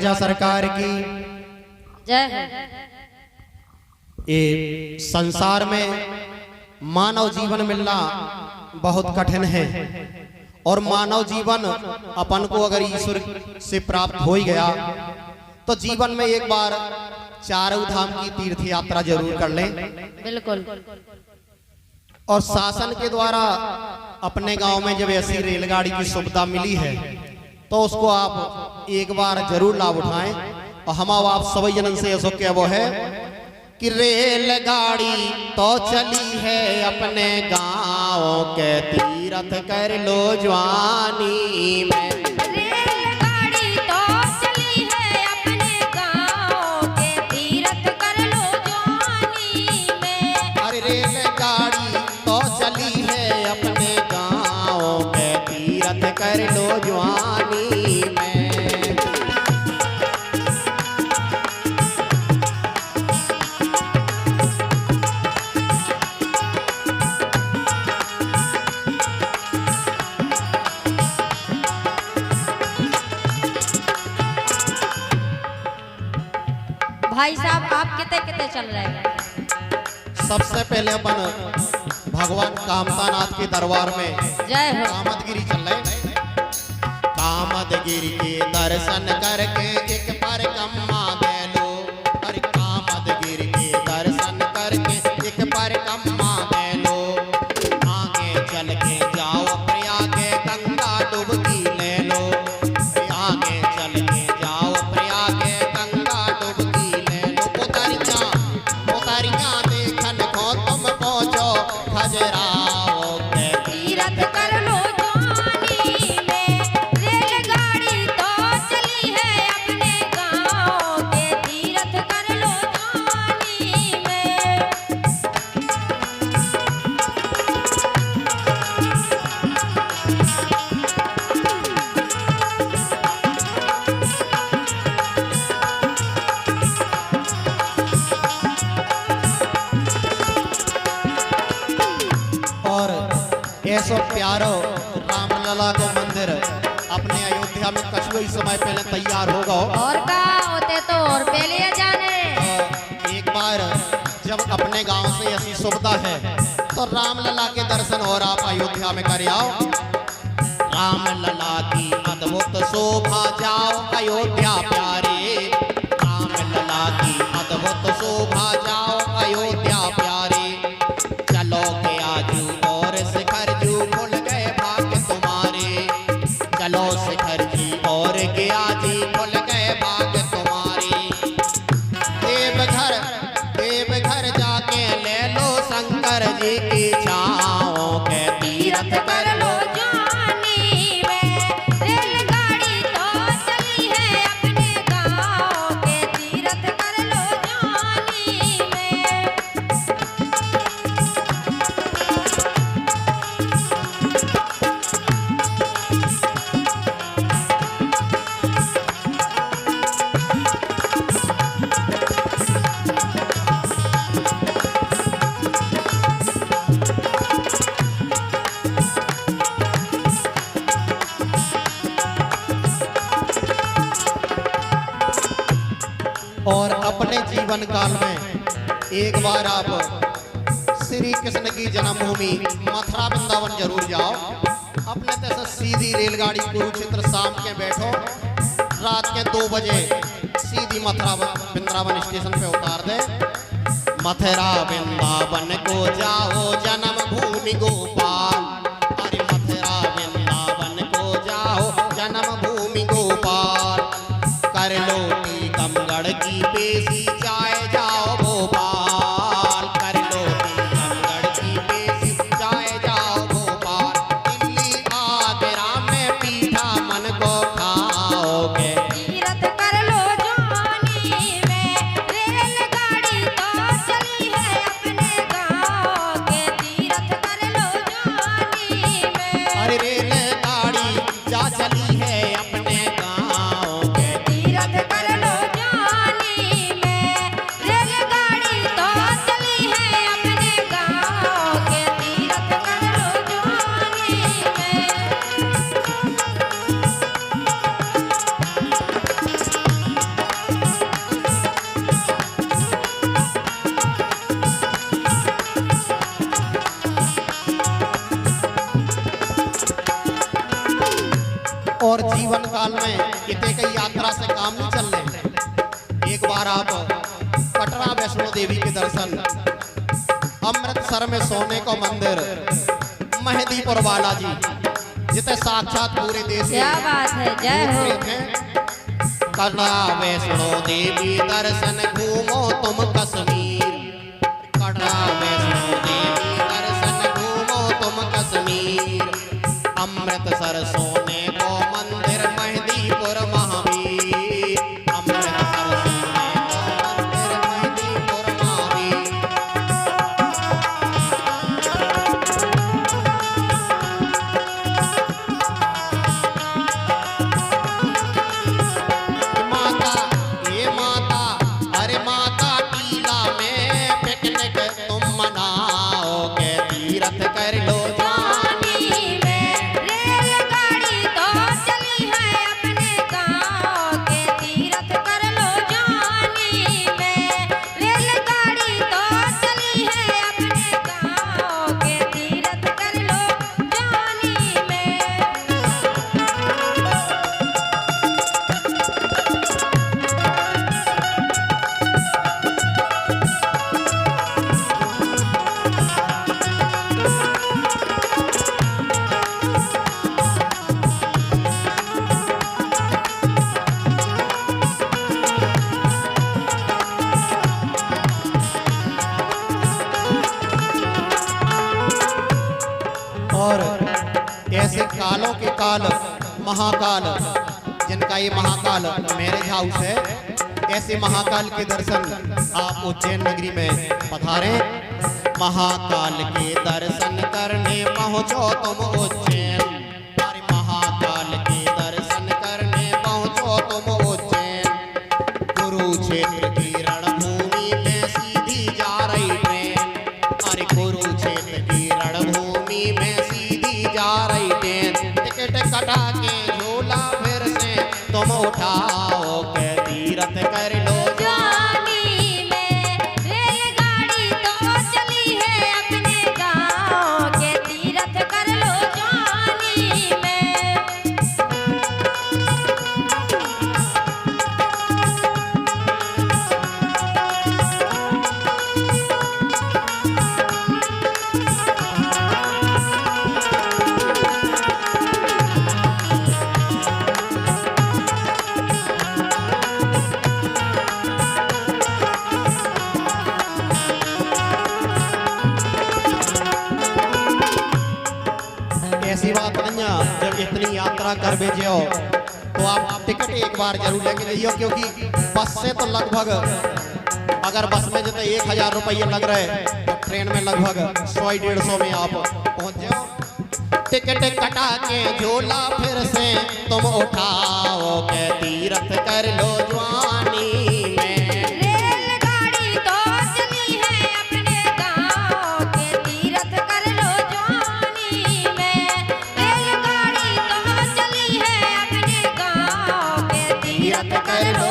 राजा सरकार की जय हो। ये संसार में मानव जीवन मिलना बहुत कठिन है और मानव जीवन अपन को अगर ईश्वर से प्राप्त हो ही गया तो जीवन में एक बार चारों धाम की तीर्थ यात्रा जरूर कर लें। बिल्कुल। और शासन के द्वारा अपने गांव में जब ऐसी रेलगाड़ी की सुविधा मिली है तो उसको आप एक बार जरूर लाभ उठाएं। और हम आप सभी जनन से ऐसा क्या वो है कि रेलगाड़ी तो चली है अपने गांव के तीर्थ कर लो जवानी में। रेलगाड़ी तो चली है अपने गांव के तीर्थ कर लो जवानी में। अरे रेलगाड़ी तो चली है अपने गांव के तीर्थ कर लो जवानी में। भाई साहब आप कितने कितने चल रहे हैं? सबसे पहले अपन भगवान कामतानाथ के दरबार में जय हो। कामदगिरी चल रहे। कामदगिरी के दर्शन करके एक परिक्रमा दे लो। अरे कामदगिरी के दर्शन करके एक परिक्रमा दे लो। आगे चल के जाओ प्रयाग गंगा डुबकी ले लो। आगे चल के जाओ प्रयाग गंगा डुबकी ले लो। उतारियां देखन को तुम पहुंचो खजुराहो के तीर्थ कर लो जवानी में। रेलगाड़ी तो चली है अपने गांव के तीर्थ कर लो जवानी में। और ऐसो प्यारो रामलला को मंदिर अपने अयोध्या में कछुआ इस समय पहले तैयार होगा। और का होते तो और पहले जाने। एक बार जब अपने गांव से ऐसी सुविधा है तो रामलला के दर्शन और आप अयोध्या में कर आओ। रामलला की अद्भुत शोभा जाओ अयोध्या प्यारे। रामलला की अद्भुत शोभा जाओ अयोध्या प्यारे। चलो के आजू और शिखर जू खुल गए भाग्य तुम्हारे। चलो शिखर जी और गया जी खुल गए भाग्य तुम्हारे। देवघर जाके ले लो शंकर जी की छाओ के तीर्थ कर लो। जवानी में। रेलगाड़ी तो चली है अपने गांव के तीर्थ कर लो जवानी में। और अपने जीवन काल में एक बार आप श्री कृष्ण की जन्मभूमि मथुरा वृंदावन जरूर जाओ। अपने तैसे सीधी रेलगाड़ी कुरुक्षेत्र शाम के बैठो, रात के 2 बजे सीधी मथुरा वृंदावन स्टेशन पे उतार दे। मथुरा वृंदावन को जाओ जन्मभूमि गोपाल। अरे मथुरा वृंदावन को जाओ जन्मभूमि गोपाल। कर लो टीकमगढ़ की पेशी जाए जाओ भोपाल। कर लो टीकमगढ़ की पेशी जाए जाओ भोपाल। दिल्ली आगरा में पीठा मन को खाओगे। तीर्थ कर लो जवानी में। रेलगाड़ी तो चली है अपने गांव के तीर्थ कर लो जवानी में। अरे रेलगाड़ी जा चली है अपने गाँव के तीर्थ कर लो जवानी में। यात्रा से काम नहीं चलने। एक बार आप कटरा वैष्णो देवी के दर्शन, अमृतसर में सोने को मंदिर, मेहंदीपुर वाला जी जिते साक्षात पूरे देश क्या बात है, जय हो। कटरा वैष्णो देवी दर्शन घूमो तुम कश्मीर, कटरा वैष्णो देवी दर्शन घूमो तुम कश्मीर, अमृतसर सोने को मंदिर मेहंदीपुर महावीर, अमृतसर सोने को मंदिर मेहंदीपुर महावीर। माता ये माता, अरे माता टीला में पिकनिक तुम मनाओगे, तीर्थ कर लो जवानी में रेलगाड़ी तो चली है अपने गाँव के, तीर्थ कर लो जवानी में। रेलगाड़ी तो चली है अपने गाँव के, तीर्थ कर लो जवानी में। और ऐसे कालों के काल महाकाल, जिनका ये महाकाल मैरिज हाउस है, ऐसे महाकाल के दर्शन आप उज्जैन नगरी में पधारे। महाकाल के दर्शन करने पहुंचो तुम उज्जैन, अरे महाकाल के दर्शन करने पहुंचो तुम उज्जैन। कुरुक्षेत्र की रणभूमि में सीधी जा रही ट्रेन, अरे कुरुक्षेत्र की रणभूमि में सीधी जा रही ट्रेन। टिकट कटा के झोला फिर से तुम उठाओ के, तीर्थ कर लो जवानी में रेलगाड़ी तो चली है अपने गाँव के, तीर्थ कर लो जवानी में। ऐसी बात नहीं है, जब इतनी यात्रा कर भेजो तो आप टिकट एक बार जरूर लेके जाइयो, क्योंकि बस से तो लगभग, अगर बस में जितने 1000 रुपये लग रहे तो ट्रेन में लगभग 100-150 में आप पहुंच जाओ। टिकट कटा के झोला फिर से तुम उठाओ के, तीर्थ कर लो जवानी में। रेलगाड़ी तो चली है अपने गाँव के, तीर्थ कर लो जवानी में। रेलगाड़ी तो चली है अपने गाँव के, तीर्थ कर लो